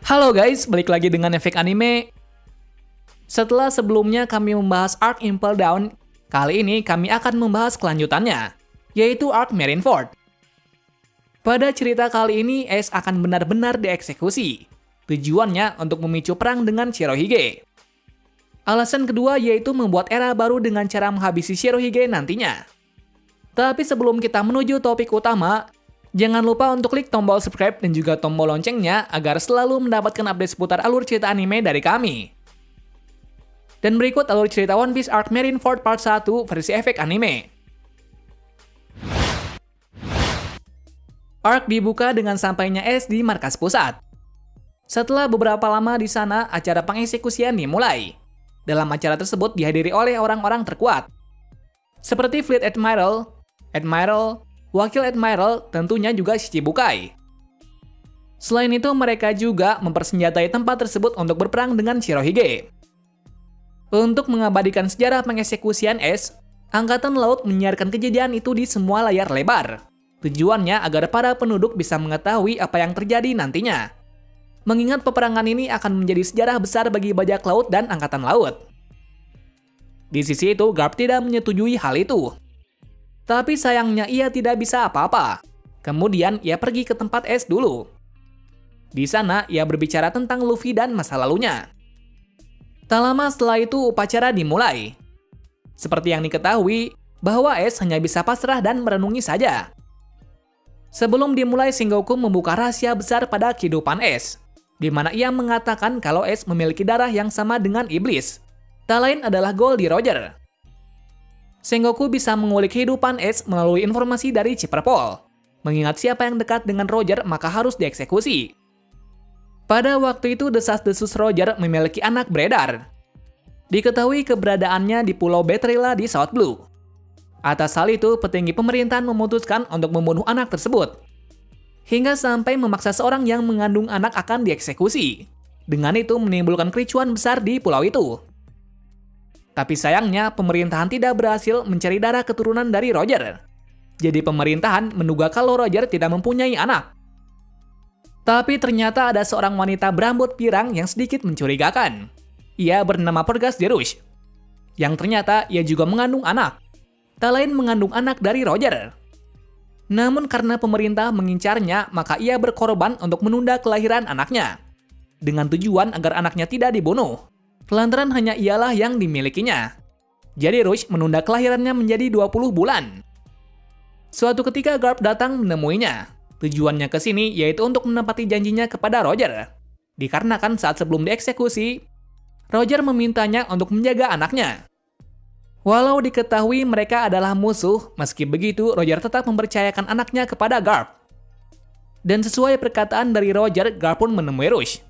Halo guys, balik lagi dengan Efek Anime. Setelah sebelumnya kami membahas Arc Impel Down, kali ini kami akan membahas kelanjutannya, yaitu Arc Marineford. Pada cerita kali ini, Ace akan benar-benar dieksekusi. Tujuannya untuk memicu perang dengan Shirohige. Alasan kedua yaitu membuat era baru dengan cara menghabisi Shirohige nantinya. Tapi sebelum kita menuju topik utama, jangan lupa untuk klik tombol subscribe dan juga tombol loncengnya agar selalu mendapatkan update seputar alur cerita anime dari kami. Dan berikut alur cerita One Piece Arc Marineford Part 1 versi Efek Anime. Arc dibuka dengan sampainya Ace di markas pusat. Setelah beberapa lama di sana, acara pengeksekusian dimulai. Dalam acara tersebut dihadiri oleh orang-orang terkuat, seperti Fleet Admiral, Wakil Admiral, tentunya juga Shichibukai. Selain itu, mereka juga mempersenjatai tempat tersebut untuk berperang dengan Shirohige. Untuk mengabadikan sejarah pengeksekusian Ace, Angkatan Laut menyiarkan kejadian itu di semua layar lebar. Tujuannya agar para penduduk bisa mengetahui apa yang terjadi nantinya. Mengingat peperangan ini akan menjadi sejarah besar bagi bajak laut dan Angkatan Laut. Di sisi itu, Garp tidak menyetujui hal itu. Tapi sayangnya ia tidak bisa apa-apa. Kemudian ia pergi ke tempat Ace dulu. Di sana ia berbicara tentang Luffy dan masa lalunya. Tak lama setelah itu upacara dimulai. Seperti yang diketahui, bahwa Ace hanya bisa pasrah dan merenungi saja. Sebelum dimulai, Sengoku membuka rahasia besar pada kehidupan Ace, di mana ia mengatakan kalau Ace memiliki darah yang sama dengan iblis. Tak lain adalah Goldie Roger. Sengoku bisa mengulik kehidupan Ace melalui informasi dari Chipperpole. Mengingat siapa yang dekat dengan Roger maka harus dieksekusi. Pada waktu itu desas-desus Roger memiliki anak beredar. Diketahui keberadaannya di Pulau Betrayla di South Blue. Atas hal itu, petinggi pemerintahan memutuskan untuk membunuh anak tersebut. Hingga sampai memaksa seorang yang mengandung anak akan dieksekusi. Dengan itu menimbulkan kericuan besar di pulau itu. Tapi sayangnya, pemerintahan tidak berhasil mencari darah keturunan dari Roger. Jadi pemerintahan menduga kalau Roger tidak mempunyai anak. Tapi ternyata ada seorang wanita berambut pirang yang sedikit mencurigakan. Ia bernama Pergas Derush. Yang ternyata ia juga mengandung anak. Tak lain mengandung anak dari Roger. Namun karena pemerintah mengincarnya, maka ia berkorban untuk menunda kelahiran anaknya. Dengan tujuan agar anaknya tidak dibunuh. Lantaran hanya ialah yang dimilikinya. Jadi Rush menunda kelahirannya menjadi 20 bulan. Suatu ketika Garp datang menemuinya. Tujuannya ke sini yaitu untuk menepati janjinya kepada Roger. Dikarenakan saat sebelum dieksekusi, Roger memintanya untuk menjaga anaknya. Walau diketahui mereka adalah musuh, meski begitu Roger tetap mempercayakan anaknya kepada Garp. Dan sesuai perkataan dari Roger, Garp pun menemui Rush.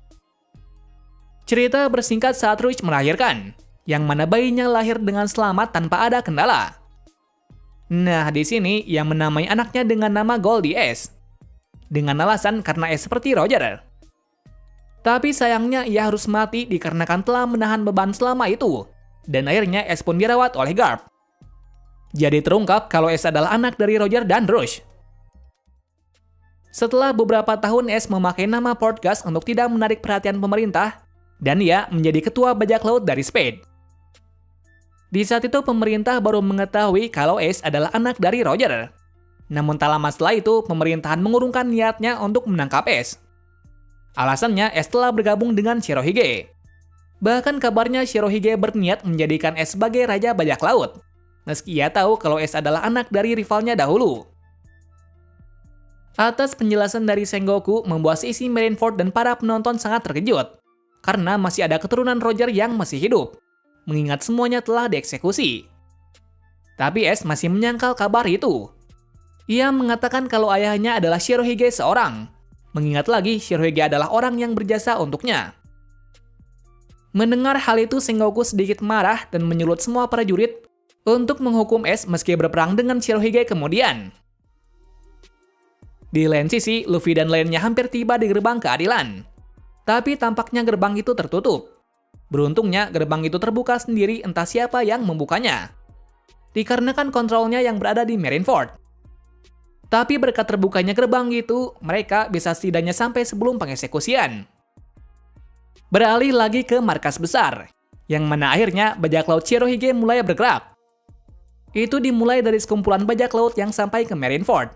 Cerita bersingkat saat Rush melahirkan, yang mana bayinya lahir dengan selamat tanpa ada kendala. Nah, di sini ia menamai anaknya dengan nama Goldie Ace. Dengan alasan karena Ace seperti Roger. Tapi sayangnya ia harus mati dikarenakan telah menahan beban selama itu. Dan akhirnya Ace pun dirawat oleh Garp. Jadi terungkap kalau Ace adalah anak dari Roger dan Rush. Setelah beberapa tahun Ace memakai nama Portgas untuk tidak menarik perhatian pemerintah, dan ia menjadi ketua bajak laut dari Spade. Di saat itu pemerintah baru mengetahui kalau Ace adalah anak dari Roger. Namun tak lama setelah itu pemerintahan mengurungkan niatnya untuk menangkap Ace. Alasannya Ace telah bergabung dengan Shirohige. Bahkan kabarnya Shirohige berniat menjadikan Ace sebagai raja bajak laut. Meski ia tahu kalau Ace adalah anak dari rivalnya dahulu. Atas penjelasan dari Sengoku membuat seisi Marineford dan para penonton sangat terkejut. Karena masih ada keturunan Roger yang masih hidup. Mengingat semuanya telah dieksekusi. Tapi Ace masih menyangkal kabar itu. Ia mengatakan kalau ayahnya adalah Shirohige seorang. Mengingat lagi Shirohige adalah orang yang berjasa untuknya. Mendengar hal itu Sengoku sedikit marah dan menyulut semua prajurit untuk menghukum Ace meski berperang dengan Shirohige kemudian. Di lain sisi, Luffy dan lainnya hampir tiba di gerbang keadilan. Tapi tampaknya gerbang itu tertutup. Beruntungnya gerbang itu terbuka sendiri entah siapa yang membukanya. Dikarenakan kontrolnya yang berada di Marineford. Tapi berkat terbukanya gerbang itu, mereka bisa setidaknya sampai sebelum pengeksekusian. beralih lagi ke markas besar, yang mana akhirnya bajak laut Shirohige mulai bergerak. Itu dimulai dari sekumpulan bajak laut yang sampai ke Marineford.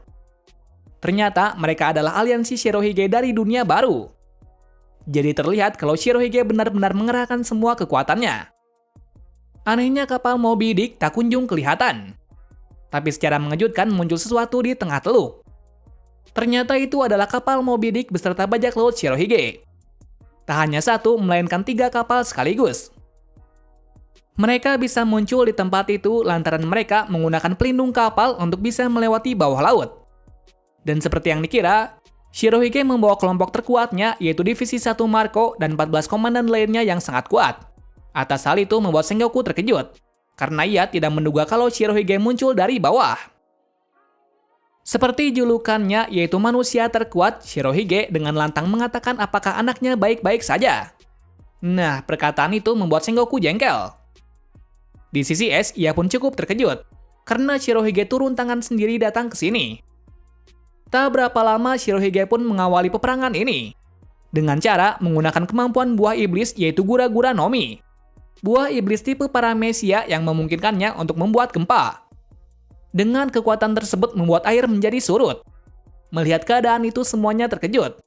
Ternyata mereka adalah aliansi Shirohige dari dunia baru. Jadi terlihat kalau Shirohige benar-benar mengerahkan semua kekuatannya. Anehnya kapal Moby Dick tak kunjung kelihatan. Tapi secara mengejutkan muncul sesuatu di tengah teluk. Ternyata itu adalah kapal Moby Dick beserta bajak laut Shirohige. Tak hanya satu, melainkan 3 kapal sekaligus. Mereka bisa muncul di tempat itu lantaran mereka menggunakan pelindung kapal untuk bisa melewati bawah laut. Dan seperti yang dikira, Shirohige membawa kelompok terkuatnya yaitu Divisi 1 Marco dan 14 komandan lainnya yang sangat kuat. Atas hal itu membuat Sengoku terkejut, karena ia tidak menduga kalau Shirohige muncul dari bawah. Seperti julukannya yaitu manusia terkuat, Shirohige dengan lantang mengatakan apakah anaknya baik-baik saja. Nah, perkataan itu membuat Sengoku jengkel. Di sisi S, ia pun cukup terkejut, karena Shirohige turun tangan sendiri datang ke sini. Tak berapa lama Shirohige pun mengawali peperangan ini, dengan cara menggunakan kemampuan buah iblis yaitu Gura-Gura Nomi. Buah iblis tipe paramesia yang memungkinkannya untuk membuat gempa. Dengan kekuatan tersebut membuat air menjadi surut. Melihat keadaan itu semuanya terkejut,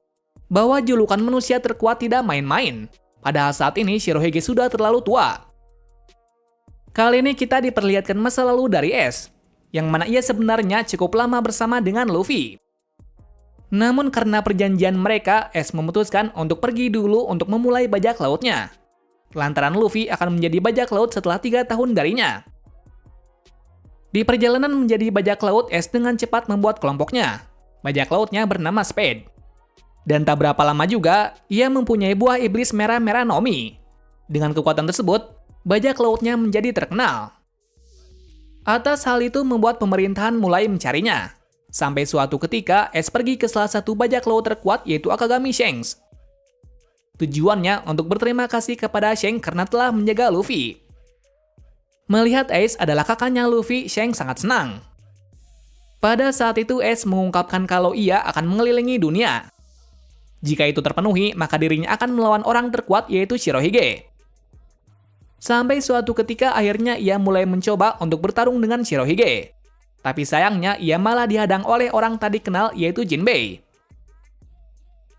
bahwa julukan manusia terkuat tidak main-main, padahal saat ini Shirohige sudah terlalu tua. Kali ini kita diperlihatkan masa lalu dari S, yang mana ia sebenarnya cukup lama bersama dengan Luffy. Namun karena perjanjian mereka, S memutuskan untuk pergi dulu untuk memulai bajak lautnya. Lantaran Luffy akan menjadi bajak laut setelah 3 tahun darinya. Di perjalanan menjadi bajak laut, S dengan cepat membuat kelompoknya. Bajak lautnya bernama Spade. Dan tak berapa lama juga, ia mempunyai buah iblis merah-merah Nomi. Dengan kekuatan tersebut, bajak lautnya menjadi terkenal. Atas hal itu membuat pemerintahan mulai mencarinya. Sampai suatu ketika, S pergi ke salah satu bajak laut terkuat yaitu Akagami Shanks. Tujuannya untuk berterima kasih kepada Shanks karena telah menjaga Luffy. Melihat Ace adalah kakaknya Luffy, Shanks sangat senang. Pada saat itu Ace mengungkapkan kalau ia akan mengelilingi dunia. Jika itu terpenuhi, maka dirinya akan melawan orang terkuat yaitu Shirohige. Sampai suatu ketika akhirnya ia mulai mencoba untuk bertarung dengan Shirohige. Tapi sayangnya ia malah dihadang oleh orang tadi kenal yaitu Jinbei.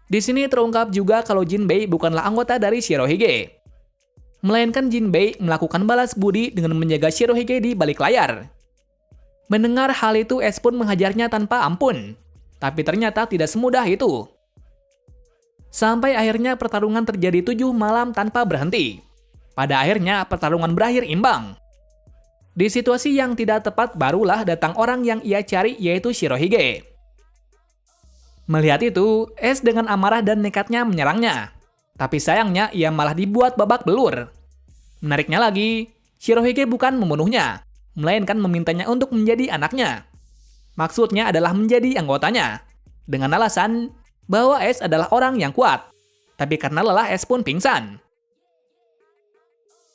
Di sini terungkap juga kalau Jinbei bukanlah anggota dari Shirohige. Melainkan Jinbei melakukan balas budi dengan menjaga Shirohige di balik layar. Mendengar hal itu, S pun menghajarnya tanpa ampun. Tapi ternyata tidak semudah itu. Sampai akhirnya pertarungan terjadi 7 malam tanpa berhenti. Pada akhirnya pertarungan berakhir imbang. Di situasi yang tidak tepat barulah datang orang yang ia cari yaitu Shirohige. Melihat itu, S dengan amarah dan nekatnya menyerangnya. Tapi sayangnya ia malah dibuat babak belur. Menariknya lagi, Shirohige bukan membunuhnya, melainkan memintanya untuk menjadi anaknya. Maksudnya adalah menjadi anggotanya. Dengan alasan bahwa S adalah orang yang kuat. Tapi karena lelah S pun pingsan.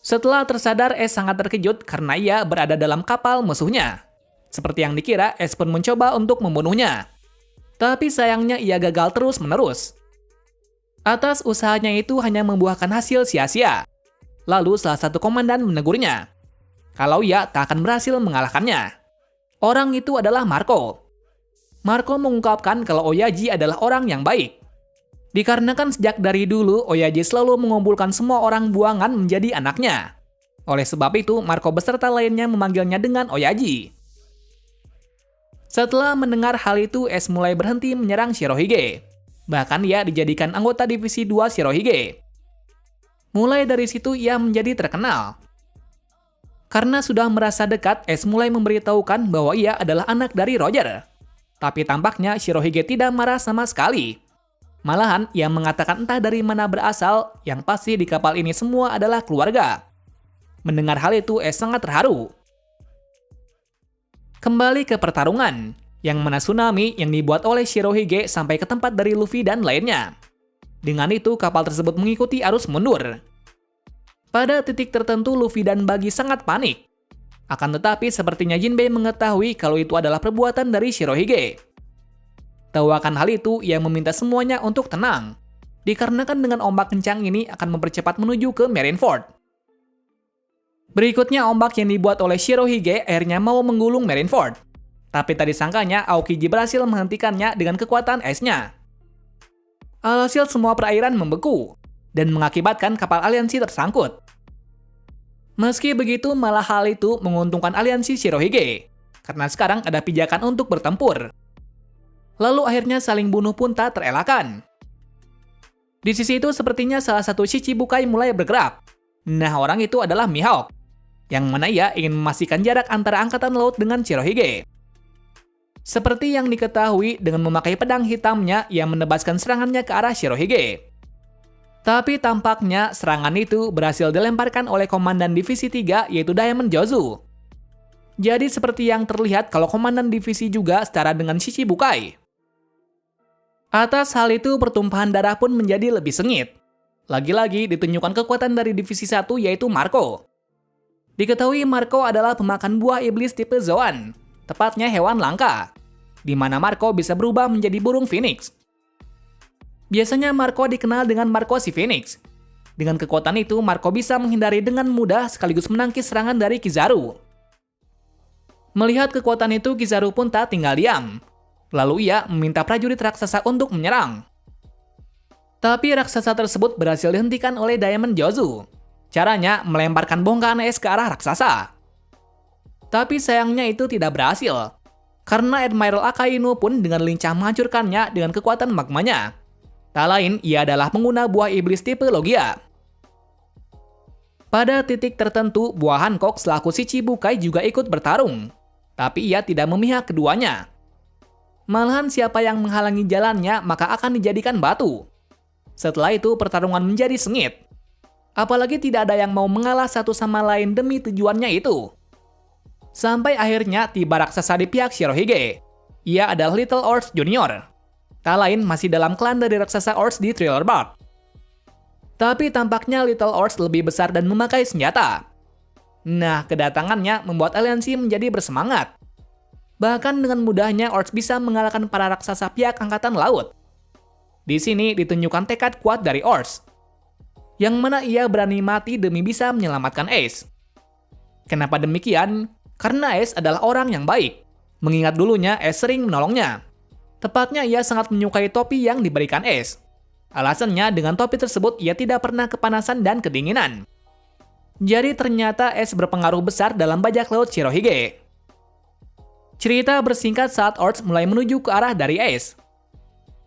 Setelah tersadar, S sangat terkejut karena ia berada dalam kapal musuhnya. Seperti yang dikira, S pun mencoba untuk membunuhnya. Tapi sayangnya ia gagal terus-menerus. Atas usahanya itu hanya membuahkan hasil sia-sia. Lalu salah satu komandan menegurnya. Kalau ia tak akan berhasil mengalahkannya. Orang itu adalah Marco. Marco mengungkapkan kalau Oyaji adalah orang yang baik. Dikarenakan sejak dari dulu Oyaji selalu mengumpulkan semua orang buangan menjadi anaknya. Oleh sebab itu, Marco beserta lainnya memanggilnya dengan Oyaji. Setelah mendengar hal itu, S mulai berhenti menyerang Shirohige. Bahkan ia dijadikan anggota Divisi 2 Shirohige. Mulai dari situ ia menjadi terkenal. Karena sudah merasa dekat, S mulai memberitahukan bahwa ia adalah anak dari Roger. Tapi tampaknya Shirohige tidak marah sama sekali. Malahan ia mengatakan entah dari mana berasal, yang pasti di kapal ini semua adalah keluarga. Mendengar hal itu, S sangat terharu. Kembali ke pertarungan, yang mana tsunami yang dibuat oleh Shirohige sampai ke tempat dari Luffy dan lainnya. Dengan itu, kapal tersebut mengikuti arus mundur. Pada titik tertentu, Luffy dan Buggy sangat panik. Akan tetapi, sepertinya Jinbei mengetahui kalau itu adalah perbuatan dari Shirohige. Tahu akan hal itu, ia meminta semuanya untuk tenang. dikarenakan dengan ombak kencang ini akan mempercepat menuju ke Marineford. Berikutnya ombak yang dibuat oleh Shirohige akhirnya mau menggulung Marineford. Tapi tadi sangkanya Aokiji berhasil menghentikannya dengan kekuatan esnya. Alhasil semua perairan membeku, dan mengakibatkan kapal aliansi tersangkut. Meski begitu, malah hal itu menguntungkan aliansi Shirohige, karena sekarang ada pijakan untuk bertempur. Lalu akhirnya saling bunuh pun tak terelakkan. Di sisi itu sepertinya salah satu Shichibukai mulai bergerak. Nah, orang itu adalah Mihawk, yang mana ia ingin memastikan jarak antara angkatan laut dengan Shirohige. Seperti yang diketahui, dengan memakai pedang hitamnya, ia menebaskan serangannya ke arah Shirohige. Tapi tampaknya serangan itu berhasil dilemparkan oleh Komandan Divisi 3 yaitu Diamond Jozu. Jadi seperti yang terlihat kalau Komandan Divisi juga setara dengan Shichibukai. Atas hal itu pertumpahan darah pun menjadi lebih sengit. Lagi-lagi ditunjukkan kekuatan dari Divisi 1 yaitu Marco. Diketahui Marco adalah pemakan buah iblis tipe Zoan, tepatnya hewan langka, di mana Marco bisa berubah menjadi burung Phoenix. Biasanya Marco dikenal dengan Marco si Phoenix. Dengan kekuatan itu, Marco bisa menghindari dengan mudah sekaligus menangkis serangan dari Kizaru. Melihat kekuatan itu, Kizaru pun tak tinggal diam. Lalu ia meminta prajurit raksasa untuk menyerang. Tapi raksasa tersebut berhasil dihentikan oleh Diamond Jozu. Caranya melemparkan bongkahan es ke arah raksasa. Tapi sayangnya itu tidak berhasil, karena Admiral Akainu pun dengan lincah menghancurkannya dengan kekuatan magmanya. Tak lain, ia adalah pengguna buah iblis tipe Logia. Pada titik tertentu, buah Hancock selaku Shichibukai juga ikut bertarung. Tapi ia tidak memihak keduanya. Malahan siapa yang menghalangi jalannya maka akan dijadikan batu. Setelah itu pertarungan menjadi sengit. Apalagi tidak ada yang mau mengalah satu sama lain demi tujuannya itu. Sampai akhirnya tiba raksasa di pihak Shirohige. Ia adalah Little Orcs Junior. Tak lain masih dalam klan dari raksasa Orcs di Thriller Bark. Tapi tampaknya Little Orcs lebih besar dan memakai senjata. Nah, kedatangannya membuat aliansi menjadi bersemangat. Bahkan dengan mudahnya Orcs bisa mengalahkan para raksasa pihak angkatan laut. Di sini ditunjukkan tekad kuat dari Orcs, yang mana ia berani mati demi bisa menyelamatkan Ace. Kenapa demikian? Karena Ace adalah orang yang baik. Mengingat dulunya Ace sering menolongnya. Tepatnya ia sangat menyukai topi yang diberikan Ace. Alasannya dengan topi tersebut ia tidak pernah kepanasan dan kedinginan. Jadi ternyata Ace berpengaruh besar dalam bajak laut Shirohige. Cerita bersingkat saat Orcs mulai menuju ke arah dari Ace.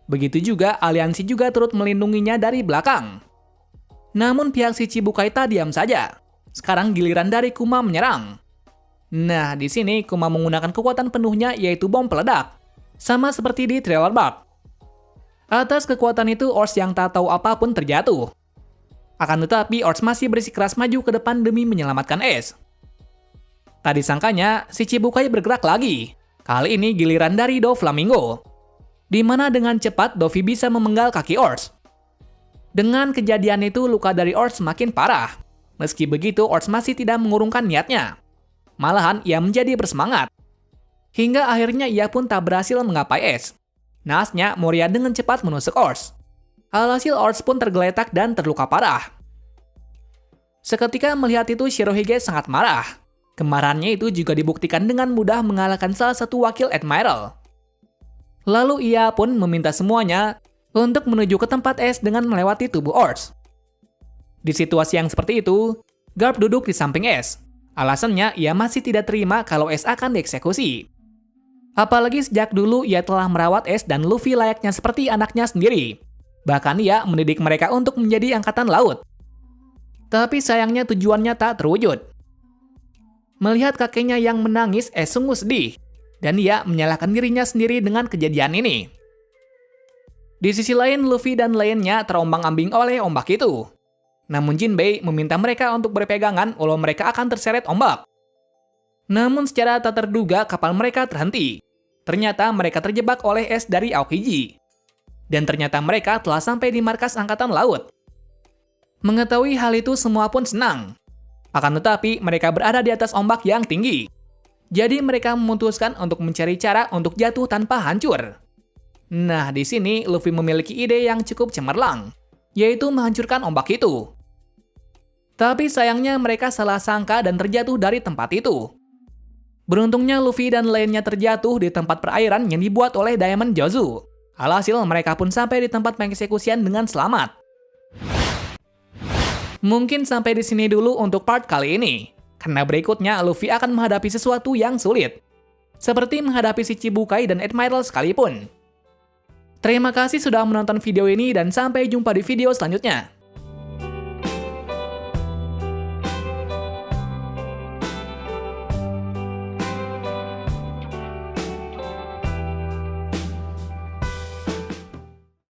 Begitu juga aliansi juga turut melindunginya dari belakang. Namun pihak Shichibukai tak diam saja. Sekarang giliran dari Kuma menyerang. Nah, di sini Kuma menggunakan kekuatan penuhnya yaitu bom peledak. Sama seperti di Thriller Bark. Atas kekuatan itu, Orcs yang tak tahu apapun terjatuh. Akan tetapi, Orcs masih bersikeras maju ke depan demi menyelamatkan Ace. Tak disangkanya, Shichibukai bergerak lagi. Kali ini giliran dari Doflamingo. Di mana dengan cepat Dovi bisa memenggal kaki Orcs. Dengan kejadian itu, luka dari Orcs semakin parah. Meski begitu, Orcs masih tidak mengurungkan niatnya. Malahan, ia menjadi bersemangat. Hingga akhirnya ia pun tak berhasil menggapai Ace. Naasnya, Moria dengan cepat menusuk Orcs. Alhasil Orcs pun tergeletak dan terluka parah. Seketika melihat itu, Shirohige sangat marah. Kemarahannya itu juga dibuktikan dengan mudah mengalahkan salah satu wakil Admiral. Lalu ia pun meminta semuanya untuk menuju ke tempat Ace dengan melewati tubuh Orcs. Di situasi yang seperti itu, Garp duduk di samping Ace. Alasannya ia masih tidak terima kalau Ace akan dieksekusi. Apalagi sejak dulu ia telah merawat Ace dan Luffy layaknya seperti anaknya sendiri. Bahkan ia mendidik mereka untuk menjadi angkatan laut. Tapi sayangnya tujuannya tak terwujud. Melihat kakeknya yang menangis, Ace sungguh sedih. Dan ia menyalahkan dirinya sendiri dengan kejadian ini. Di sisi lain, Luffy dan lainnya terombang-ambing oleh ombak itu. Namun Jinbei meminta mereka untuk berpegangan walau mereka akan terseret ombak. Namun secara tak terduga kapal mereka terhenti. Ternyata mereka terjebak oleh es dari Aokiji. Dan ternyata mereka telah sampai di markas angkatan laut. Mengetahui hal itu semua pun senang. Akan tetapi mereka berada di atas ombak yang tinggi. Jadi mereka memutuskan untuk mencari cara untuk jatuh tanpa hancur. Nah, di sini Luffy memiliki ide yang cukup cemerlang. yaitu menghancurkan ombak itu. Tapi sayangnya mereka salah sangka dan terjatuh dari tempat itu. Beruntungnya Luffy dan lainnya terjatuh di tempat perairan yang dibuat oleh Diamond Jozu. Alhasil mereka pun sampai di tempat pengeksekusian dengan selamat. Mungkin sampai di sini dulu untuk part kali ini. Karena berikutnya Luffy akan menghadapi sesuatu yang sulit. Seperti menghadapi si Chibukai dan Admiral sekalipun. Terima kasih sudah menonton video ini dan sampai jumpa di video selanjutnya.